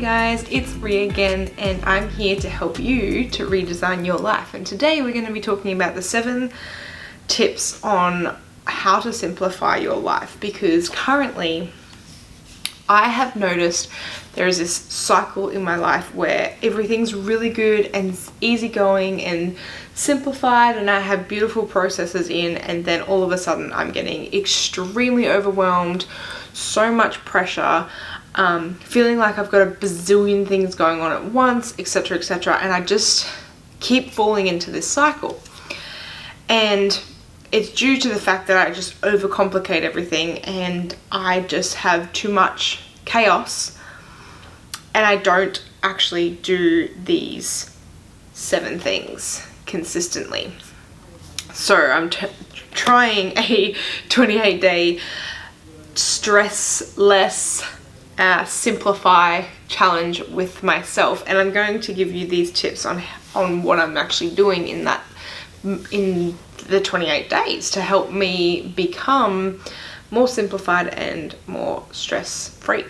guys, it's Rhea again, and I'm here to help you to redesign your life. And today we're going to be talking about the 7 tips on how to simplify your life, because currently I have noticed there is this cycle in my life where everything's really good and easygoing and simplified, and I have beautiful processes in, and then all of a sudden I'm getting extremely overwhelmed, so much pressure, feeling like I've got a bazillion things going on at once, etc, etc, and I just keep falling into this cycle. And it's due to the fact that I just overcomplicate everything and I just have too much chaos, and I don't actually do these 7 things consistently. So I'm trying a 28-day stress less simplify challenge with myself, and I'm going to give you these tips on what I'm actually doing in the 28 days to help me become more simplified and more stress free.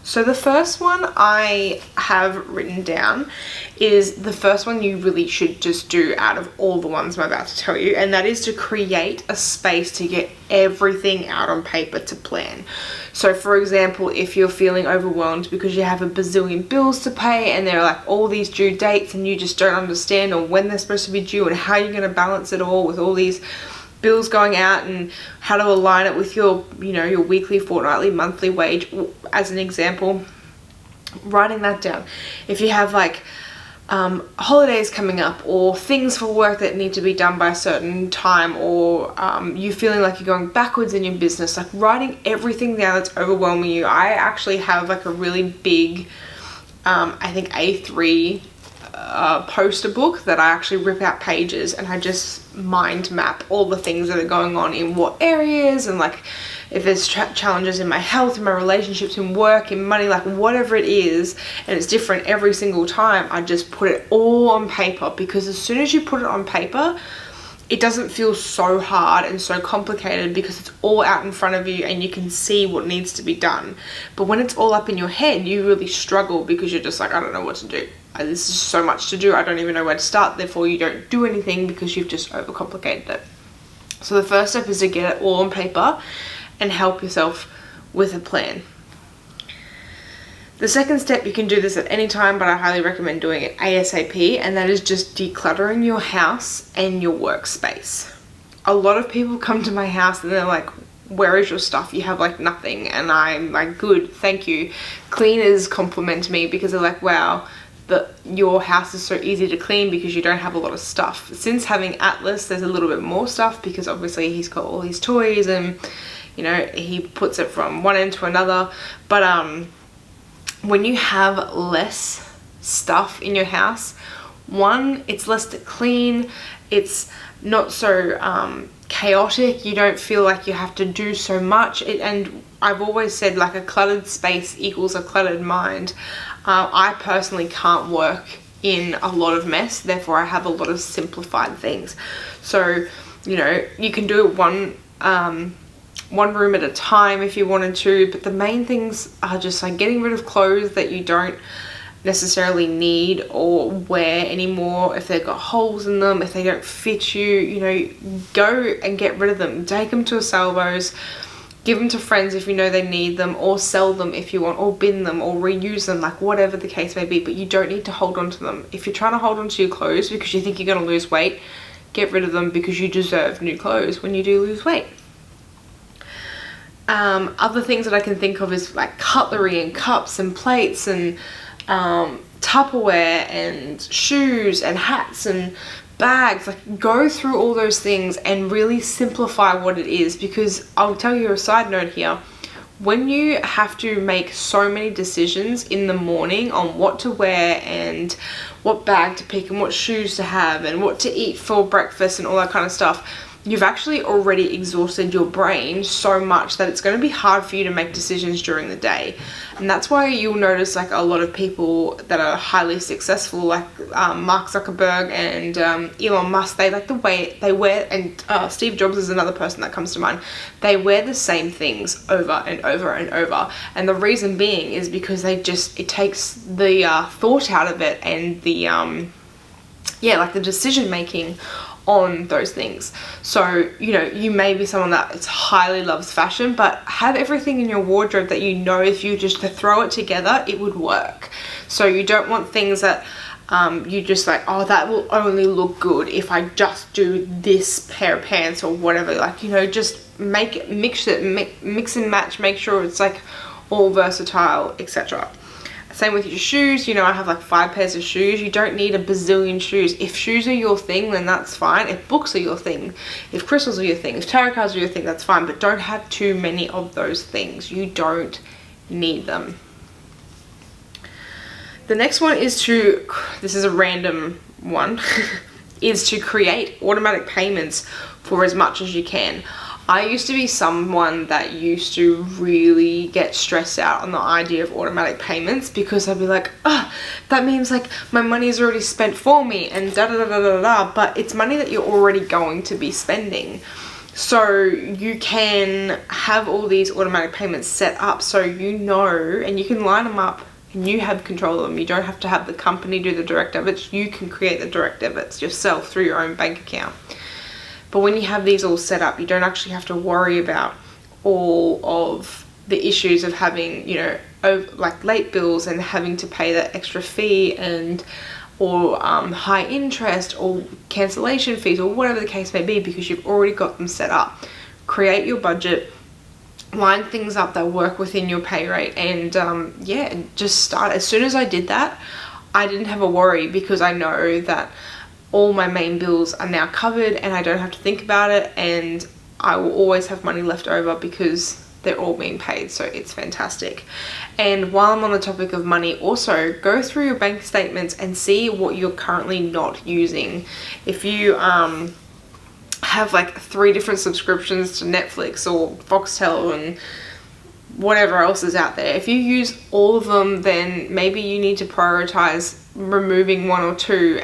So the first one I have written down is the first one you really should just do out of all the ones I'm about to tell you, and that is to create a space to get everything out on paper to plan. So for example, if you're feeling overwhelmed because you have a bazillion bills to pay and there are like all these due dates and you just don't understand or when they're supposed to be due and how you're going to balance it all with all these bills going out and how to align it with your, your weekly, fortnightly, monthly wage, as an example, writing that down. If you have like holidays coming up or things for work that need to be done by a certain time, or you feeling like you're going backwards in your business, like writing everything down that's overwhelming you. I actually have like a really big, I think A3 poster book that I actually rip out pages and I just mind map all the things that are going on in what areas, and like if there's challenges in my health, in my relationships, in work, in money, like whatever it is, and it's different every single time, I just put it all on paper, because as soon as you put it on paper, it doesn't feel so hard and so complicated because it's all out in front of you and you can see what needs to be done. But when it's all up in your head, you really struggle because you're just like, I don't know what to do. This is so much to do, I don't even know where to start. Therefore you don't do anything because you've just overcomplicated it. So the first step is to get it all on paper and help yourself with a plan. The second step, you can do this at any time, but I highly recommend doing it ASAP, and that is just decluttering your house and your workspace. A lot of people come to my house and they're like, where is your stuff? You have like nothing. And I'm like, good, thank you. Cleaners compliment me because they're like, wow, your house is so easy to clean because you don't have a lot of stuff. Since having Atlas, there's a little bit more stuff because obviously he's got all his toys and he puts it from one end to another. But when you have less stuff in your house, one, it's less to clean, it's not so chaotic, you don't feel like you have to do so much. And I've always said, like, a cluttered space equals a cluttered mind. I personally can't work in a lot of mess, therefore I have a lot of simplified things. So you can do it one room at a time if you wanted to, but the main things are just like getting rid of clothes that you don't necessarily need or wear anymore. If they've got holes in them, if they don't fit you, go and get rid of them. Take them to a Salvos, give them to friends if you know they need them, or sell them if you want, or bin them, or reuse them, like whatever the case may be. But you don't need to hold on to them. If you're trying to hold on to your clothes because you think you're going to lose weight, get rid of them, because you deserve new clothes when you do lose weight. Other things that I can think of is like cutlery and cups and plates and Tupperware and shoes and hats and bags. Like, go through all those things and really simplify what it is, because I'll tell you a side note here. When you have to make so many decisions in the morning on what to wear and what bag to pick and what shoes to have and what to eat for breakfast and all that kind of stuff, you've actually already exhausted your brain so much that it's going to be hard for you to make decisions during the day. And that's why you'll notice like a lot of people that are highly successful, like Mark Zuckerberg and Elon Musk, they like the way they wear, and Steve Jobs is another person that comes to mind. They wear the same things over and over and over. And the reason being is because it takes the thought out of it, and the like the decision making on those things. So, you know, you may be someone that highly loves fashion, but have everything in your wardrobe that you know if you just to throw it together, it would work. So you don't want things that you just like, oh, that will only look good if I just do this pair of pants or whatever. Like, you know, just mix and match, make sure it's like all versatile, etc. Same with your shoes. You know, I have like 5 pairs of shoes. You don't need a bazillion shoes. If shoes are your thing, then that's fine. If books are your thing, if crystals are your thing, if tarot cards are your thing, that's fine. But don't have too many of those things. You don't need them. The next one is this is a random one, is to create automatic payments for as much as you can. I used to be someone that used to really get stressed out on the idea of automatic payments, because I'd be like, that means like my money is already spent for me and da da da da da da, but it's money that you're already going to be spending. So you can have all these automatic payments set up so you know, and you can line them up and you have control of them. You don't have to have the company do the direct debits. You can create the direct debits yourself through your own bank account. But when you have these all set up, you don't actually have to worry about all of the issues of having, you know, like late bills and having to pay that extra fee or high interest or cancellation fees or whatever the case may be, because you've already got them set up. Create your budget, line things up that work within your pay rate, and just start. As soon as I did that, I didn't have a worry, because I know that all my main bills are now covered and I don't have to think about it, and I will always have money left over because they're all being paid. So it's fantastic. And while I'm on the topic of money, also go through your bank statements and see what you're currently not using. If you have like 3 different subscriptions to Netflix or Foxtel and whatever else is out there, if you use all of them, then maybe you need to prioritize removing 1 or 2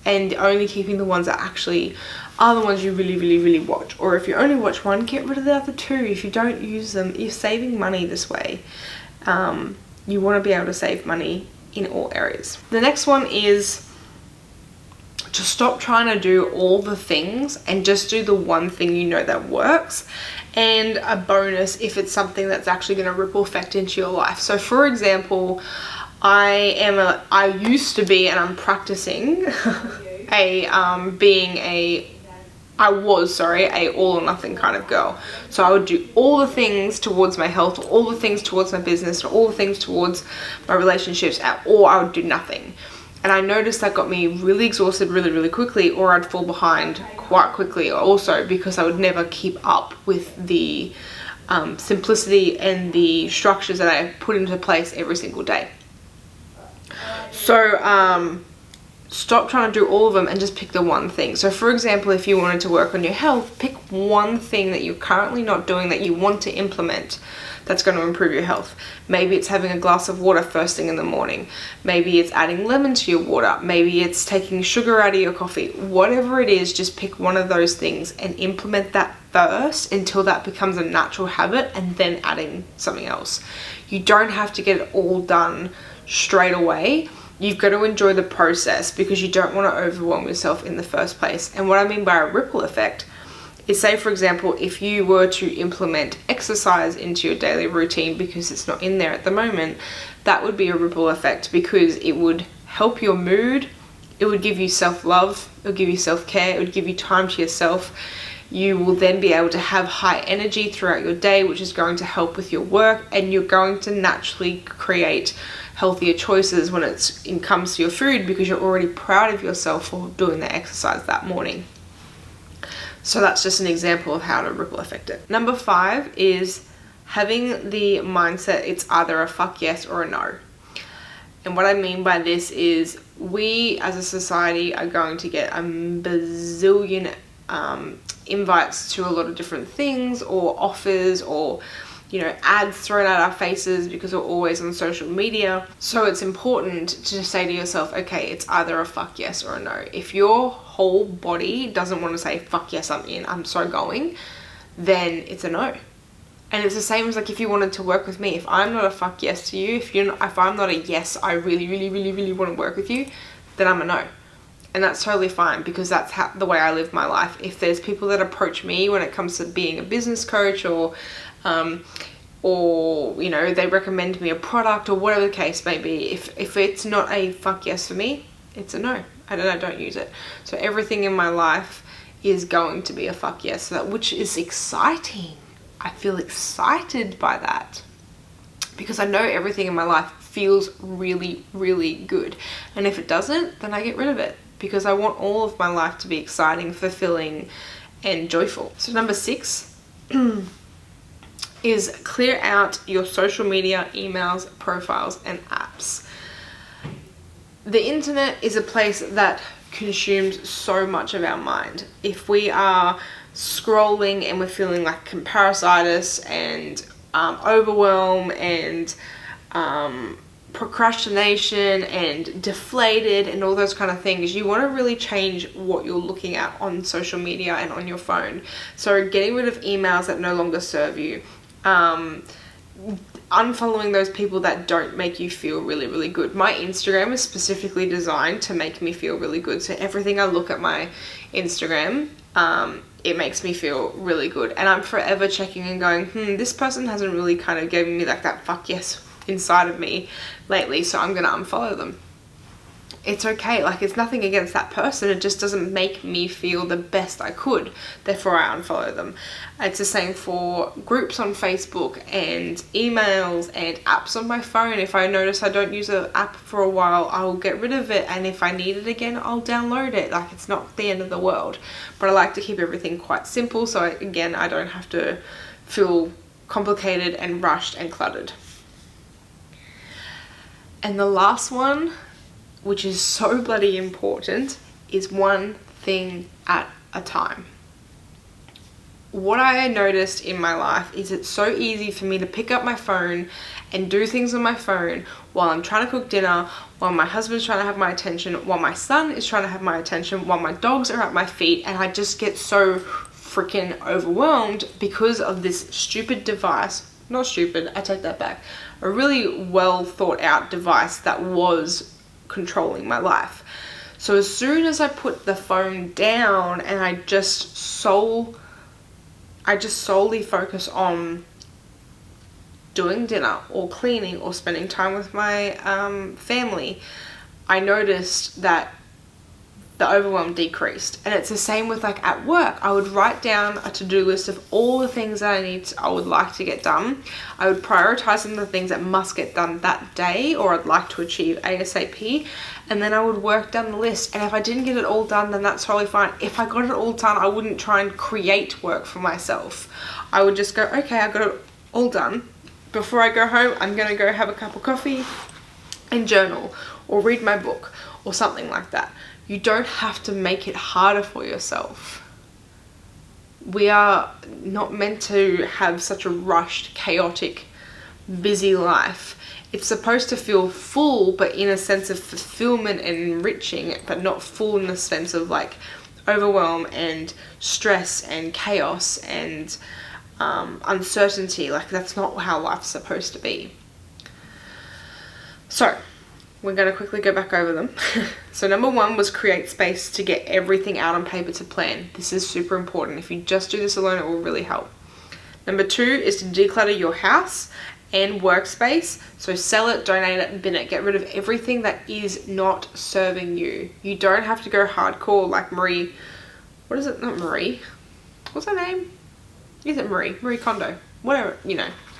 and only keeping the ones that actually are the ones you really watch. Or if you only watch one, get rid of the other 2 if you don't use them. You're saving money this way. You want to be able to save money in all areas. The next one is to stop trying to do all the things and just do the one thing you know that works. And a bonus if it's something that's actually going to ripple effect into your life. So for example, I used to be, and I'm practicing a all or nothing kind of girl. So I would do all the things towards my health, all the things towards my business, all the things towards my relationships, or I would do nothing. And I noticed that got me really exhausted really quickly, or I'd fall behind quite quickly also, because I would never keep up with the simplicity and the structures that I put into place every single day. So stop trying to do all of them and just pick the one thing. So for example, if you wanted to work on your health, pick one thing that you're currently not doing that you want to implement that's going to improve your health. Maybe it's having a glass of water first thing in the morning. Maybe it's adding lemon to your water. Maybe it's taking sugar out of your coffee. Whatever it is, just pick one of those things and implement that first until that becomes a natural habit, and then adding something else. You don't have to get it all done straight away. You've got to enjoy the process, because you don't want to overwhelm yourself in the first place. And what I mean by a ripple effect is, say for example, if you were to implement exercise into your daily routine because it's not in there at the moment, that would be a ripple effect, because it would help your mood, it would give you self-love, it would give you self-care, it would give you time to yourself. You will then be able to have high energy throughout your day, which is going to help with your work, and you're going to naturally create healthier choices when it comes to your food, because you're already proud of yourself for doing the exercise that morning. So that's just an example of how to ripple effect it. Number 5 is having the mindset it's either a fuck yes or a no. And what I mean by this is, we as a society are going to get a bazillion invites to a lot of different things, or offers, or ads thrown at our faces because we're always on social media. So it's important to say to yourself, okay, it's either a fuck yes or a no. If your whole body doesn't want to say fuck yes, I'm in, I'm so going, then it's a no. And it's the same as like if you wanted to work with me. If I'm not a fuck yes to you, if I'm not a yes, I really, really, really, really want to work with you, then I'm a no. And that's totally fine, because that's the way I live my life. If there's people that approach me when it comes to being a business coach, or they recommend me a product, or whatever the case may be, if it's not a fuck yes for me, it's a no. I don't use it. So everything in my life is going to be a fuck yes, which is exciting. I feel excited by that, because I know everything in my life feels really, really good. And if it doesn't, then I get rid of it, because I want all of my life to be exciting, fulfilling, and joyful. So number 6 is clear out your social media, emails, profiles, and apps. The internet is a place that consumes so much of our mind. If we are scrolling and we're feeling like comparisitis and overwhelm and procrastination and deflated and all those kind of things, you want to really change what you're looking at on social media and on your phone. So getting rid of emails that no longer serve you, unfollowing those people that don't make you feel really, really good. My Instagram is specifically designed to make me feel really good. So everything I look at my Instagram, it makes me feel really good. And I'm forever checking and going, this person hasn't really kind of given me like that fuck yes inside of me lately, so I'm gonna unfollow them. It's okay, like it's nothing against that person, it just doesn't make me feel the best I could, therefore I unfollow them. It's the same for groups on Facebook and emails and apps on my phone. If I notice I don't use an app for a while, I'll get rid of it, and if I need it again, I'll download it. Like, it's not the end of the world, but I like to keep everything quite simple, so I don't have to feel complicated and rushed and cluttered. And the last one, which is so bloody important, is one thing at a time. What I noticed in my life is it's so easy for me to pick up my phone and do things on my phone while I'm trying to cook dinner, while my husband's trying to have my attention, while my son is trying to have my attention, while my dogs are at my feet, and I just get so freaking overwhelmed because of this stupid device. Not stupid, I take that back. A really well thought out device that was controlling my life. So as soon as I put the phone down and I just solely focus on doing dinner or cleaning or spending time with my family, I noticed that the overwhelm decreased. And it's the same with like at work. I would write down a to-do list of all the things that I would like to get done. I would prioritize some of the things that must get done that day or I'd like to achieve ASAP, and then I would work down the list. And if I didn't get it all done, then that's totally fine. If I got it all done, I wouldn't try and create work for myself. I would just go, okay, I got it all done. Before I go home, I'm gonna go have a cup of coffee and journal or read my book or something like that. You don't have to make it harder for yourself. We are not meant to have such a rushed, chaotic, busy life. It's supposed to feel full, but in a sense of fulfillment and enriching, but not full in the sense of like overwhelm and stress and chaos and uncertainty. Like, that's not how life's supposed to be. So we're going to quickly go back over them. So number 1 was create space to get everything out on paper to plan. This is super important. If you just do this alone, it will really help. Number 2 is to declutter your house and workspace. So sell it, donate it, bin it. Get rid of everything that is not serving you. You don't have to go hardcore like Marie. What is it? Not Marie. What's her name? Is it Marie? Marie Kondo. Whatever,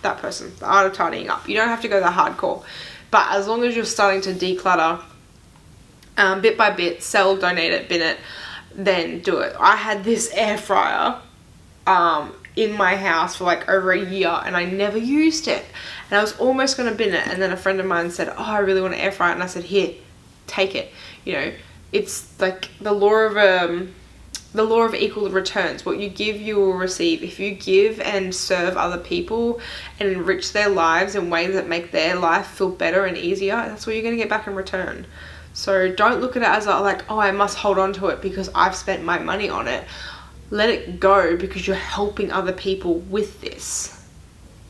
that person. The art of tidying up. You don't have to go that hardcore. But as long as you're starting to declutter bit by bit, sell, donate it, bin it, then do it. I had this air fryer in my house for like over a year and I never used it. And I was almost going to bin it. And then a friend of mine said, oh, I really want to air fry it. And I said, here, take it. It's like the law of the law of equal returns. What you give, you will receive. If you give and serve other people and enrich their lives in ways that make their life feel better and easier, that's what you're going to get back in return. So don't look at it as like, oh, I must hold on to it because I've spent my money on it. Let it go because you're helping other people with this.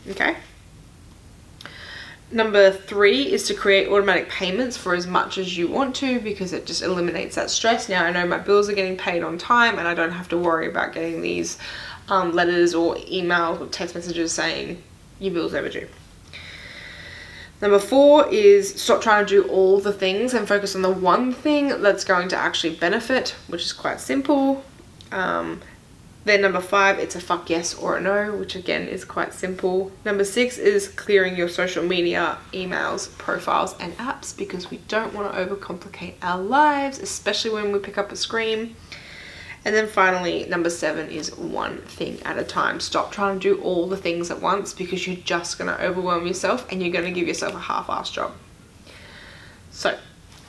Okay? Number 3 is to create automatic payments for as much as you want to, because it just eliminates that stress. Now I know my bills are getting paid on time and I don't have to worry about getting these letters or emails or text messages saying your bill's overdue. Number 4 is stop trying to do all the things and focus on the one thing that's going to actually benefit, which is quite simple. Then number 5, it's a fuck yes or a no, which again is quite simple. Number 6 is clearing your social media, emails, profiles, and apps, because we don't want to overcomplicate our lives, especially when we pick up a screen. And then finally, number 7 is one thing at a time. Stop trying to do all the things at once, because you're just going to overwhelm yourself and you're going to give yourself a half-assed job. So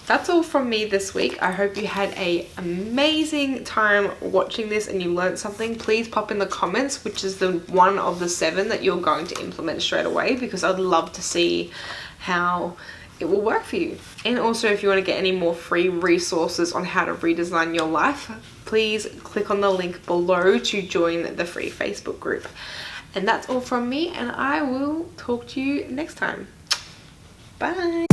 that's all from me this week. I hope you had an amazing time watching this and you learned something. Please pop in the comments which is the one of the 7 that you're going to implement straight away, because I'd love to see how it will work for you. And also, if you want to get any more free resources on how to redesign your life, please click on the link below to join the free Facebook group. And that's all from me, and I will talk to you next time. Bye.